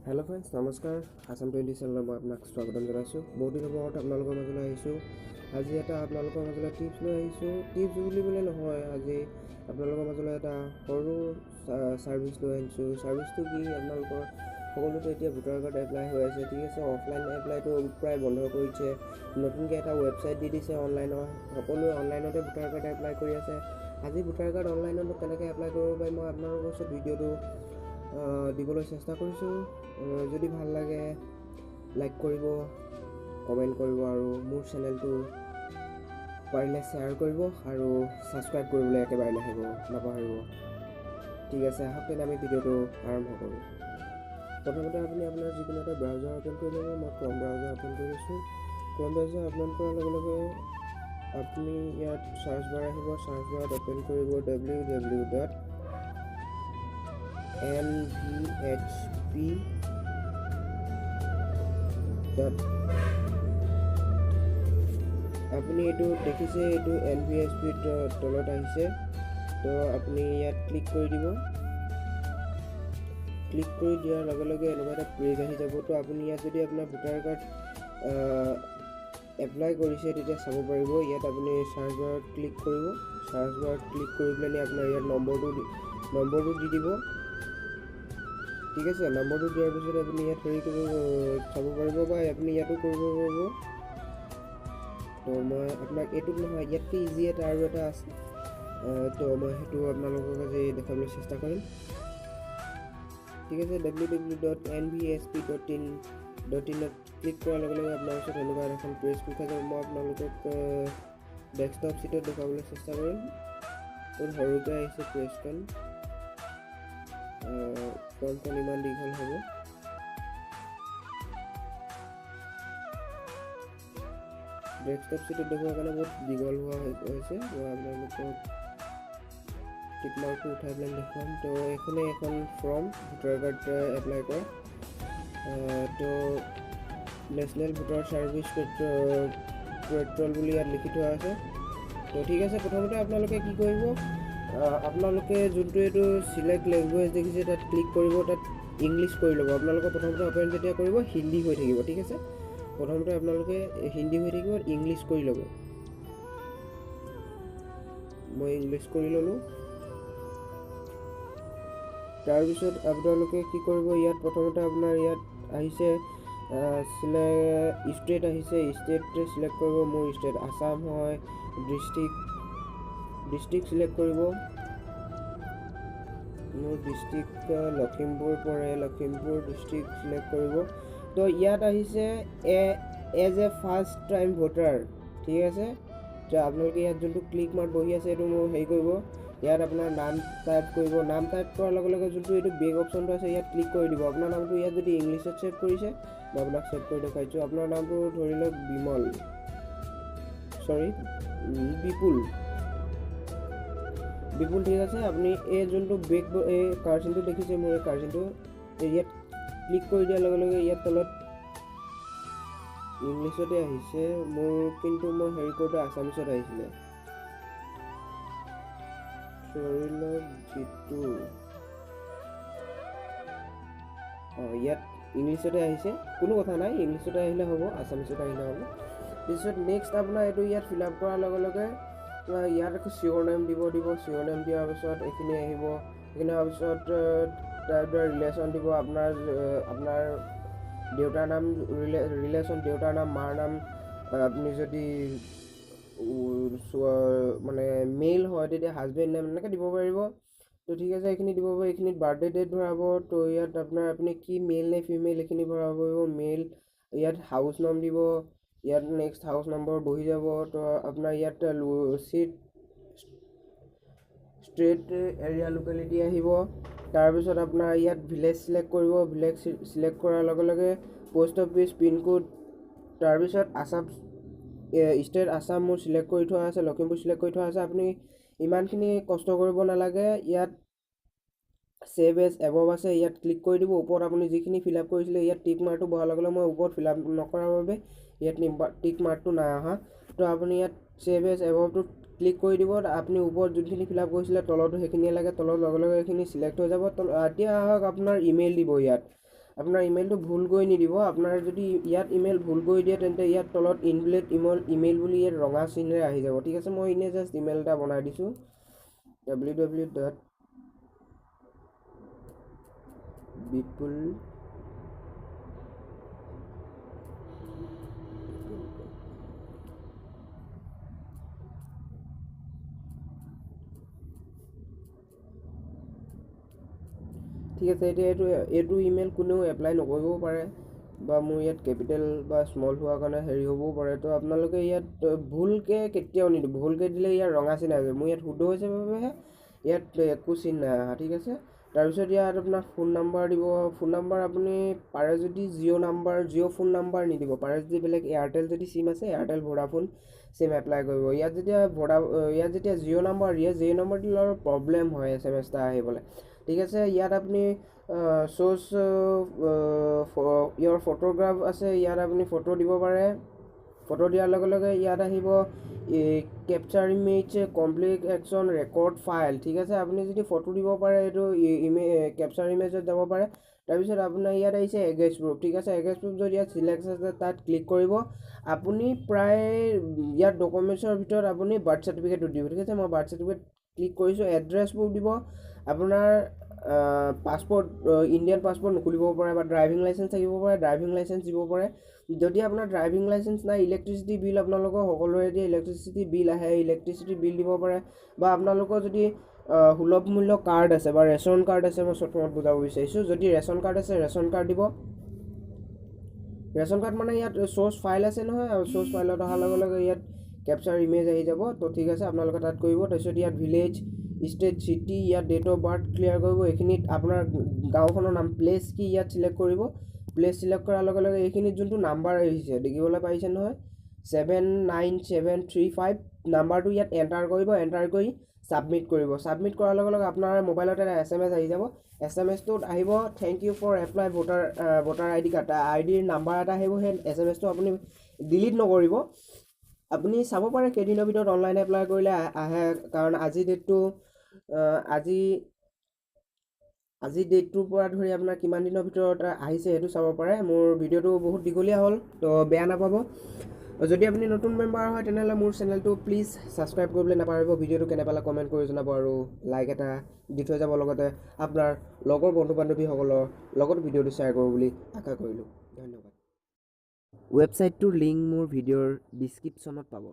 Hello friends नमस्कार Assam 20 channel मैं आपको स्वागतम जनाइছো बहुत दिन बाद আপোনালোকৰ মাজলৈ আহিছো আজি এটা আপোনালোকৰ মাজলৈ টিপছ লৈ আহিছো টিপছ বুলিবলৈ নহয় আজি আপোনালোকৰ মাজলৈ এটা সৰু সাৰ্ভিস লৈ আহিছো সাৰ্ভিসটো কি আপোনালোকৰ সকলোতে এতিয়া ভোটাৰ কাৰ্ড এপ্লাই হৈ আছে ঠিক আছে অফলাইন এপ্লাইটো প্ৰায় বন্ধ কৰিছে নতুনকৈ এটা ৱেবছাইট দি দিছে অনলাইনৰ সকলোৱে অনলাইনতে ভোটাৰ কাৰ্ড এপ্লাই কৰি আছে আজি ভোটাৰ কাৰ্ড অনলাইনত কেনেকৈ এপ্লাই কৰিব পাৰি মই আপোনালোকৰ ওচৰত ভিডিঅ'টো দিবলৈ চেষ্টা কৰিছো যদি ভাল লাগে লাইক কৰিব কমেন্ট কৰিব আৰু মোৰ চেনেলটো পাৰিলে শ্বেয়াৰ কৰিব আৰু সাবস্ক্ৰাইব কৰিবলৈ একেবাৰে নাপাহৰিব ঠিক আছে আহক তেনে আমি ভিডিঅ'টো আৰম্ভ কৰোঁ প্ৰথমতে আপুনি আপোনাৰ যিকোনো এটা ব্ৰাউজাৰ ওপেন কৰি ল'ব মই ক্ৰম ব্ৰাউজাৰ ওপেন কৰিছোঁ ক্ৰম ব্ৰাউজাৰ ওপেন কৰাৰ লগে লগে আপুনি ইয়াত সাৰ্চ বাৰ আহিব সাৰ্চ বাৰত ওপেন কৰিব www.nvhp আপুনি এইটো দেখিছে এইটো NVHP তলত আহিছে তো আপুনি ইয়াত ক্লিক কৰি দিব ক্লিক কৰি দিয়াৰ লগে লগে এনেকুৱা এটা পেজ আহি যাব তো আপুনি ইয়াত যদি আপোনাৰ ভোটাৰ কাৰ্ড এপ্লাই কৰিছে তেতিয়া চাব পাৰিব ইয়াত আপুনি সাৰ্চ বাৰত ক্লিক কৰিব সাৰ্চ বাৰত ক্লিক কৰি পেলাই আপোনাৰ ইয়াত নম্বৰটো দি দিব ঠিক আছে নম্বৰটো দিয়াৰ পিছত আপুনি ইয়াত হেৰি কৰিব চাব পাৰিব বা আপুনি ইয়াতো কৰিব পাৰিব তো মই আপোনাক এইটোত নহয় ইয়াতকৈ ইজি এটা আৰু এটা আছে তো মই সেইটো আপোনালোকক আজি দেখাবলৈ চেষ্টা কৰিম ঠিক আছে www.nvhp.in ক্লিক কৰাৰ লগে লগে আপোনাৰ ওচৰত এনেকুৱা এখন পেজ খোল খাই যাব মই আপোনালোকক ডেস্কটপ চিটত দেখাবলৈ চেষ্টা কৰিম বহুত সৰুকৈ আহিছে পেজখন ফৰ্মখন ইমান দীঘল হ'ব ডেস্কটপ চিটত দেখুৱাৰ কাৰণে বহুত দীঘল হোৱা হৈছে মই আপোনালোকক টিক মাৰ্কটো উঠাই পেলাই দেখুৱাম তো এইখনে এখন ফৰ্ম ভোটাৰ কাৰ্ড এপ্লাই কৰা তো নেশ্যনেল ভোটাৰ ছাৰ্ভিচ পেট্ৰল বুলি ইয়াত লিখি থোৱা আছে তো ঠিক আছে প্ৰথমতে আপোনালোকে কি কৰিব আপোনালোকে যোনটো এইটো সিলেক্ট লেংগুৱেজ দেখিছে তাত ক্লিক কৰিব তাত ইংলিছ কৰি ল'ব আপোনালোকে প্ৰথমতে ওপেন যেতিয়া কৰিব হিন্দী হৈ থাকিব ঠিক আছে প্ৰথমতে আপোনালোকে হিন্দী হৈ থাকিব ইংলিছ কৰি ল'ব মই ইংলিছ কৰি ল'লোঁ তাৰপিছত আপোনালোকে কি কৰিব ইয়াত প্ৰথমতে আপোনাৰ ইয়াত আহিছে ষ্টেট আহিছে ষ্টেট সিলেক্ট কৰিব মোৰ ষ্টেট আসাম হয় ডিস্ট্ৰিক্ট সিলেক্ট কৰিব মোৰ ডিস্ট্ৰিক্ট লখিমপুৰ পৰে লখিমপুৰ ডিস্ট্ৰিক্ট সিলেক্ট কৰিব তো ইয়াত আহিছে as a first time voter ঠিক আছে তো আপোনালোকে ইয়াত যোনটো ক্লিক মাৰ্ক বহি আছে এইটো মোৰ হেৰি কৰিব ইয়াত আপোনাৰ নাম টাইপ কৰিব নাম টাইপ কৰাৰ লগে লগে যোনটো এইটো বেক অপশ্যনটো আছে ইয়াত ক্লিক কৰি দিব আপোনাৰ নামটো ইয়াত যদি ইংলিছত ছেভ কৰিছে মই আপোনাক ছেভ কৰি দেখাইছোঁ আপোনাৰ নামটো ধৰি লওক বিপুল ঠিক আছে আপুনি এই যোনটো বেক এই কাৰ্চনটো দেখিছে মোৰ এই কাৰ্চনটো ইয়াত ক্লিক কৰি দিয়াৰ লগে লগে ইয়াত তলত ইংলিছতে আহিছে মোৰ কিন্তু মই হেৰি কৰোঁতে আছামিছত আহিছিলে ধৰি লওক যিটো ইয়াত ইংলিছতে আহিছে কোনো কথা নাই ইংলিছতে আহিলে হ'ব আছামিছত আহিলে হ'ব তাৰপিছত নেক্সট আপোনাৰ এইটো ইয়াত ফিল আপ কৰাৰ লগে লগে ইয়াত আকৌ চিঅ'ৰ নেম দিব চিঅ'ৰ নেম দিয়াৰ পিছত এইখিনি আহিব এইখিনি হোৱাৰ পিছত তাৰ ৰিলেশ্যন দিব আপোনাৰ দেউতাৰ নাম ৰিলেশ্যন দেউতাৰ নাম মাৰ নাম আপুনি যদি মানে মেইল হয় তেতিয়া হাজবেণ্ড নেম এনেকৈ দিব পাৰিব তো ঠিক আছে এইখিনি দিব পাৰিব এইখিনিত বাৰ্থডে ডেট ভৰাব তো ইয়াত আপুনি কি মেইল নে ফিমেইল এইখিনি ভৰাব পাৰিব মেইল ইয়াত হাউচ নাম দিব ইয়াত নেক্সট হাউচ নম্বৰ বহি যাব তো আপোনাৰ ইয়াত ষ্ট্ৰেট এৰিয়া লোকেলিটি আহিব তাৰপিছত আপোনাৰ ইয়াত ভিলেজ সিলেক্ট কৰিব ভিলেজ সিলেক্ট কৰাৰ লগে লগে পোষ্ট অফিচ পিনক'ড তাৰপিছত আসাম ষ্টেট আসাম মোৰ সিলেক্ট কৰি থোৱা আছে লখিমপুৰ সিলেক্ট কৰি থোৱা আছে আপুনি ইমানখিনি কষ্ট কৰিব নালাগে ইয়াত সেভ এজ এবভ আছে ইয়াত ক্লিক কৰি দিব ওপৰত আপুনি যিখিনি ফিল আপ কৰিছিলে ইয়াত টিক মাৰ্কটো বহাৰ লগে লগে মই ওপৰত ফিল আপ নকৰাৰ বাবে ইয়াত টিক মাৰ্কটো নাই অহা তো আপুনি ইয়াত সেভ এজ এবভটো ক্লিক কৰি দিব আপুনি ওপৰত যোনখিনি ফিল আপ কৰিছিলে তলতো সেইখিনিয়ে লাগে তলত লগে লগে এইখিনি সিলেক্ট হৈ যাব এতিয়া আহক আপোনাৰ ইমেইল দিব ইয়াত আপোনাৰ ইমেইলটো ভুলকৈ নিদিব। আপোনাৰ যদি ইয়াত ইমেইল ভুলকৈ দিয়ে তেন্তে ইয়াত তলত ইনভেলিড ইমেইল বুলি ইয়াত ৰঙা চিনেৰে আহি যাব। ঠিক আছে, মই এনেই জাষ্ট ইমেইল এটা বনাই দিছোঁ www.bipul ঠিক আছে। এতিয়া এইটো ইমেইল কোনেও এপ্লাই নকৰিবও পাৰে বা মোৰ ইয়াত কেপিটেল বা স্মল হোৱাৰ কাৰণে হেৰি হ'বও পাৰে। তো আপোনালোকে ইয়াত ভুলকৈ কেতিয়াও নিদিব। ভুলকৈ দিলে ইয়াত ৰঙা চিন আহিব। মোৰ ইয়াত শুদ্ধ হৈছে বাবেহে ইয়াত একো চিন নাই অহা। ঠিক আছে, তাৰপিছত ইয়াত আপোনাৰ ফোন নাম্বাৰ দিব। ফোন নাম্বাৰ আপুনি পাৰে যদি জিঅ' ফোন নাম্বাৰ নিদিব। পাৰে যদি বেলেগ এয়াৰটেল যদি চিম আছে এয়াৰটেল ভোডাফোন চিম এপ্লাই কৰিব। ইয়াত যেতিয়া জিঅ' নাম্বাৰ দিয়ে, জিঅ' নাম্বাৰ দিলে অলপ প্ৰব্লেম হয় SMS এটা আহিবলৈ। ঠিক আছে, ইয়াত আপুনি শ্ব'জ ইয়াৰ ফটোগ্ৰাফ আছে, ইয়াত আপুনি ফটো দিব পাৰে। ফটো দিয়াৰ লগে লগে ইয়াত আহিব capture image, complete action, record file. ঠিক আছে, আপুনি যদি ফটো দিব পাৰে এইটো কেপচাৰ ইমেজত যাব পাৰে। তাৰপিছত আপোনাৰ ইয়াত আহিছে এড্ৰেছ প্ৰুফ। ঠিক আছে, এড্ৰেছ প্ৰুফ যদি ইয়াত চিলেক্ট আছে তাত ক্লিক কৰিব। আপুনি প্ৰায় ইয়াত ডকুমেণ্টছৰ ভিতৰত আপুনি বাৰ্থ চাৰ্টিফিকেটটো দিব। ঠিক আছে, মই বাৰ্থ চাৰ্টিফিকেট ক্লিক কৰিছোঁ। এড্ৰেছ প্ৰুফ দিব। আপোনাৰ পাছপৰ্ট, ইণ্ডিয়ান পাছপৰ্ট নুখুলিব পাৰে বা ড্ৰাইভিং লাইচেঞ্চ থাকিব পাৰে, ড্ৰাইভিং লাইচেঞ্চ দিব পাৰে। যদি আপোনাৰ ড্ৰাইভিং লাইচেঞ্চ নাই, ইলেক্ট্ৰিচিটি বিল আপোনালোকৰ সকলোৰে দিয়ে, ইলেক্ট্ৰিচিটি বিল আহে, ইলেক্ট্ৰিচিটি বিল দিব পাৰে। বা আপোনালোকৰ যদি সুলভ মূল্য কাৰ্ড আছে বা ৰেচন কাৰ্ড আছে, মই চতুৰ্থত বুজাব বিচাৰিছোঁ। যদি ৰেচন কাৰ্ড আছে ৰেচন কাৰ্ড দিব। ৰেচন কাৰ্ড মানে ইয়াত চ'ৰ্চ ফাইল আছে নহয়, আৰু চ'ৰ্চ ফাইলত অহাৰ লগে লগে ইয়াত কেপচাৰ ইমেজ আহি যাব। তো ঠিক আছে, আপোনালোকে তাত কৰিব। তাৰপিছত ইয়াত ভিলেজ, ষ্টেট, চিটি, ইয়াত ডেট অফ বাৰ্থ ক্লিয়াৰ কৰিব। এইখিনিত আপোনাৰ গাঁওখনৰ নাম, প্লেচ কি ইয়াত চিলেক্ট কৰিব। প্লেচ চিলেক্ট কৰাৰ লগে লগে এইখিনিত যোনটো নাম্বাৰ আহিছে দেখিবলৈ পাইছে নহয়, 79735 নাম্বাৰটো ইয়াত এণ্টাৰ কৰিব। এণ্টাৰ কৰি ছাবমিট কৰিব। ছাবমিট কৰাৰ লগে লগে আপোনাৰ মোবাইলত এটা SMS আহি যাব। SMS-টোত আহিব thank you for apply voter ID card, আইডিৰ নাম্বাৰ এটা আহিব। সেই SMS-টো আপুনি ডিলিট নকৰিব। আপুনি চাব পাৰে কেইদিনৰ ভিতৰত অনলাইন এপ্লাই কৰিলে আহে, কাৰণ আজি ডেটটোৰ পৰা ধৰি আপোনাৰ কিমান দিনৰ ভিতৰত আহিছে সেইটো চাব পাৰে। মোৰ ভিডিঅ'টো বহুত দীঘলীয়া হ'ল, তো বেয়া নাপাব। যদি আপুনি নতুন মেম্বাৰ হয় তেনেহ'লে মোৰ চেনেলটো প্লিজ ছাবস্ক্ৰাইব কৰিবলৈ নাপাহৰিব। ভিডিঅ'টো কেনে পালে কমেণ্ট কৰি জনাব আৰু লাইক এটা দি থৈ যাব। লগতে আপোনাৰ লগৰ বন্ধু বান্ধৱীসকলৰ লগত ভিডিঅ'টো শ্বেয়াৰ কৰিব বুলি আশা কৰিলোঁ। ধন্যবাদ। ৱেবছাইটটোৰ লিংক মোৰ ভিডিঅ'ৰ ডিছক্ৰিপশ্যনত পাব।